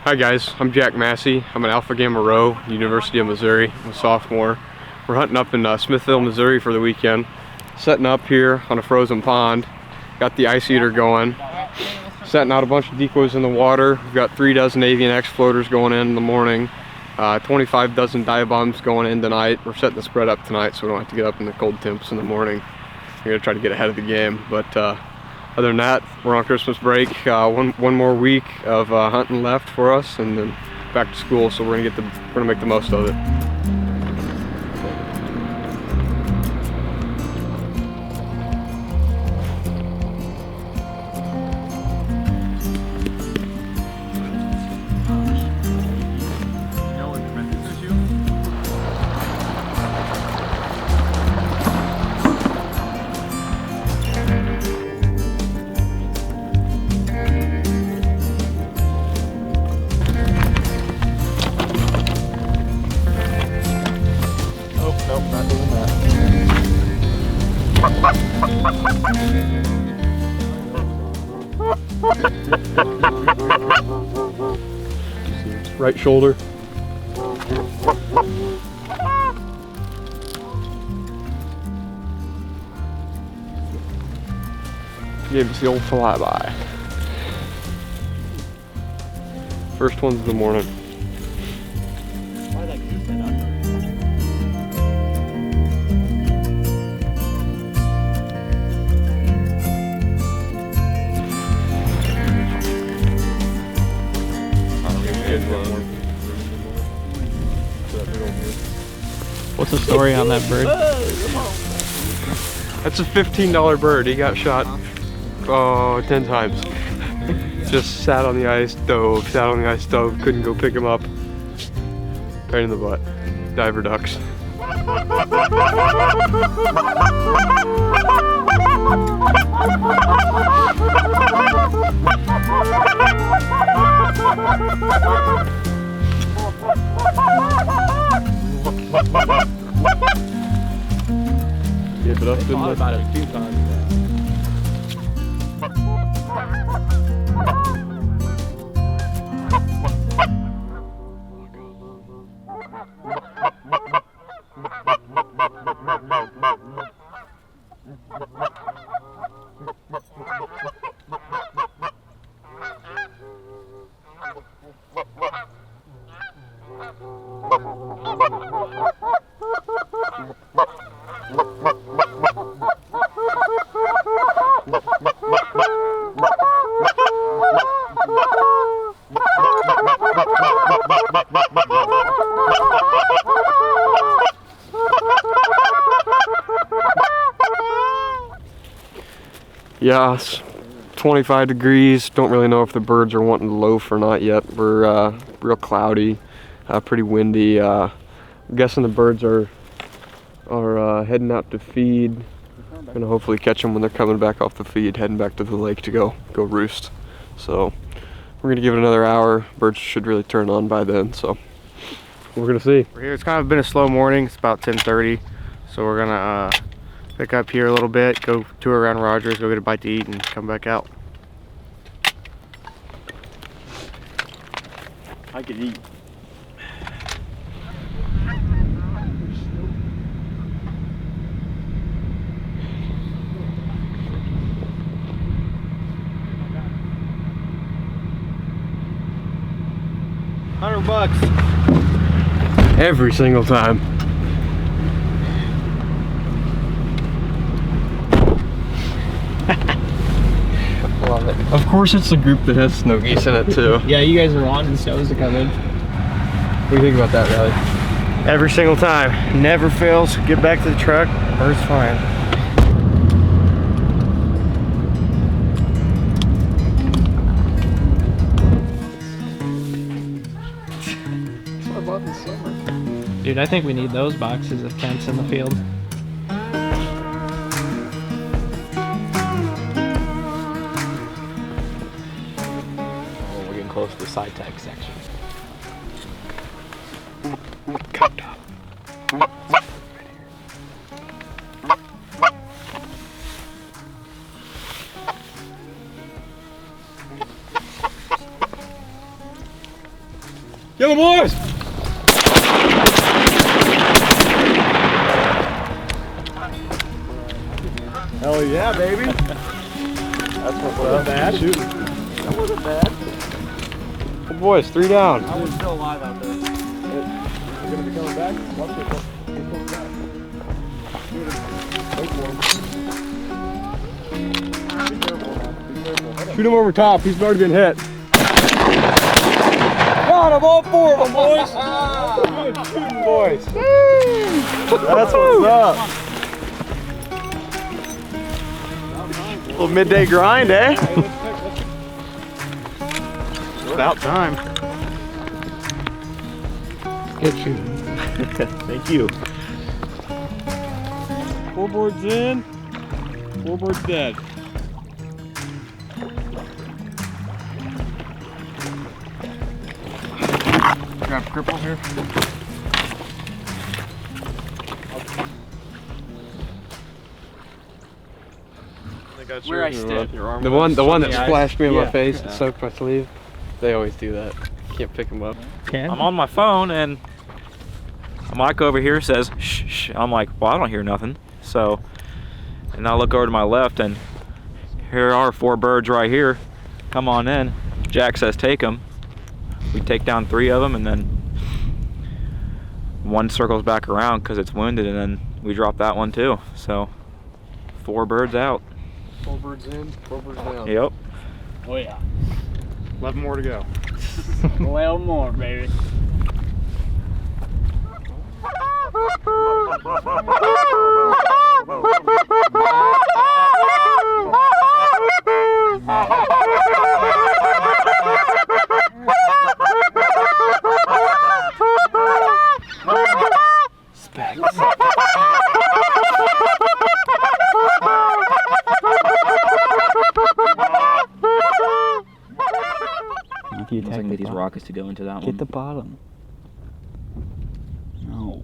Hi guys, I'm Jack Massey. I'm an Alpha Gamma Rho, University of Missouri. I'm a sophomore. We're hunting up in Smithville, Missouri for the weekend. Setting up here on a frozen pond. Got the ice eater going. Setting out a bunch of decoys in the water. We've got 3 dozen Avian X floaters going in the morning. 25 dozen dive bombs going in tonight. We're setting the spread up tonight so we don't have to get up in the cold temps in the morning. We're gonna try to get ahead of the game, but other than that, we're on Christmas break. One more week of hunting left for us, and then back to school. So we're gonna make the most of it. Right shoulder. Gave us the old flyby. First one's of the morning. What's the story on that bird? That's a $15 bird. He got shot 10 times. Just sat on the ice, dove, sat on the ice, dove, couldn't go pick him up. Right in the butt. Diver ducks. Give it up, didn't I? About it a few times. Yeah, it's 25 degrees. Don't really know if the birds are wanting to loaf or not yet. We're real cloudy, pretty windy. I'm guessing the birds are heading out to feed. Gonna hopefully catch them when they're coming back off the feed, heading back to the lake to go roost. So we're gonna give it another hour. Birds should really turn on by then. So we're gonna see. We're here. It's kind of been a slow morning. It's about 10:30, so we're gonna pick up here a little bit, go tour around Rogers, go get a bite to eat, and come back out. I could eat. $100 every single time. Love it. Of course, it's the group that has snow geese in it too. Yeah, you guys are wanting snows to come in. What do you think about that, Riley? Every single time. Never fails. Get back to the truck. Bird's flying. That's what I bought this summer. Dude, I think we need those boxes of tents in the field. Close to the side tag section. Cut up. Morning, boys! Hell yeah, baby. That's what's up. Bad. Shooting. That wasn't bad. Good boys, 3 down. I was still alive out there. You're gonna be coming back? Watch it. He's coming back. Wait for him. Be careful, man. Be careful. Shoot him over top. He's already been hit. Got him, all 4 of them, boys. Good shooting, boys. That's what's up. Little midday grind, eh? About time. Good shooting. Thank you. 4 boards in. 4 boards dead. Grab cripple here. Where I stood. The one that Yeah, splashed me in my yeah. face and soaked my sleeve. They always do that. Can't pick them up. I'm on my phone and a mic over here says shh, shh. I'm like, well, I don't hear nothing. So, and I look over to my left and here are 4 birds right here. Come on in. Jack says take them. We take down 3 of them and then one circles back around because it's wounded and then we drop that one too. So 4 birds out. 4 birds in, 4 birds down. Yep. Oh yeah. 11 more to go. 12 more, baby. I can get these rockets to go into that one. Get the bottom. No.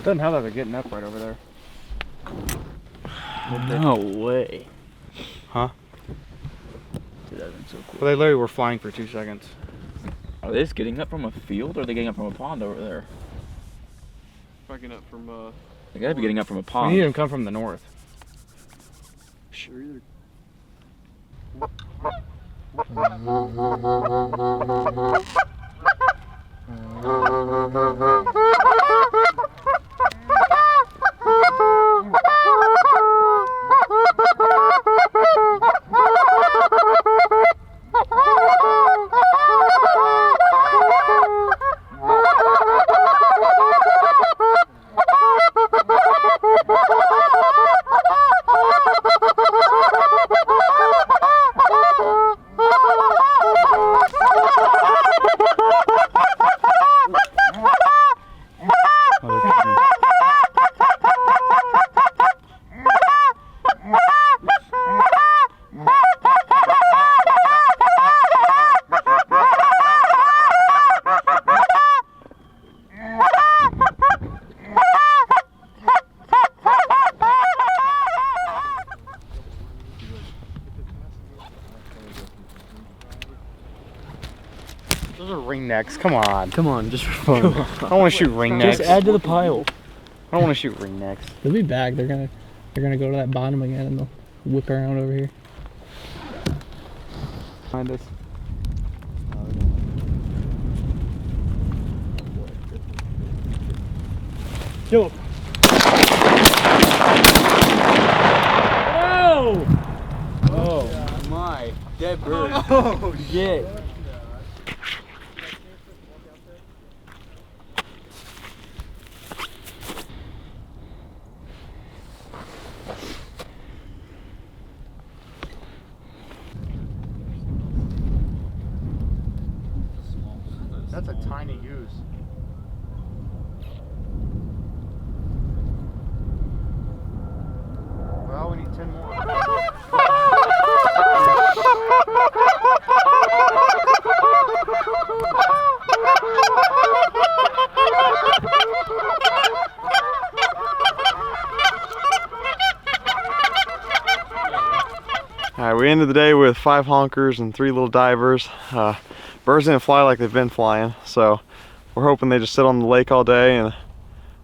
Doesn't help that they're getting up right over there. No way. Huh? Dude, that'd been so cool. Well, they literally were flying for 2 seconds. Are they just getting up from a field or are they getting up from a pond over there? Fucking up from They gotta be getting up from a We pond. need them to come from the north. sure either. Those are ringnecks. Come on. Come on, just for fun. I don't want to shoot ringnecks. Just add to the pile. I don't want to shoot ringnecks. They'll be back. They're gonna go to that bottom again and they'll whip around over here. Find us. Yo. Oh! Oh my. Dead bird. Oh shit. That's a tiny goose. Well, we need 10 more. Alright, we ended the day with 5 honkers and 3 little divers. Birds didn't fly like they've been flying, so we're hoping they just sit on the lake all day, and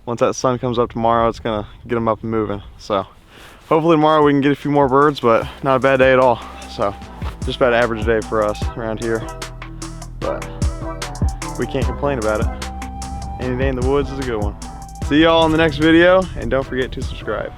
once that sun comes up tomorrow, it's gonna get them up and moving. So hopefully tomorrow we can get a few more birds, but not a bad day at all. So just about average day for us around here, but we can't complain about it. Any day in the woods is a good one. See y'all in the next video, and don't forget to subscribe.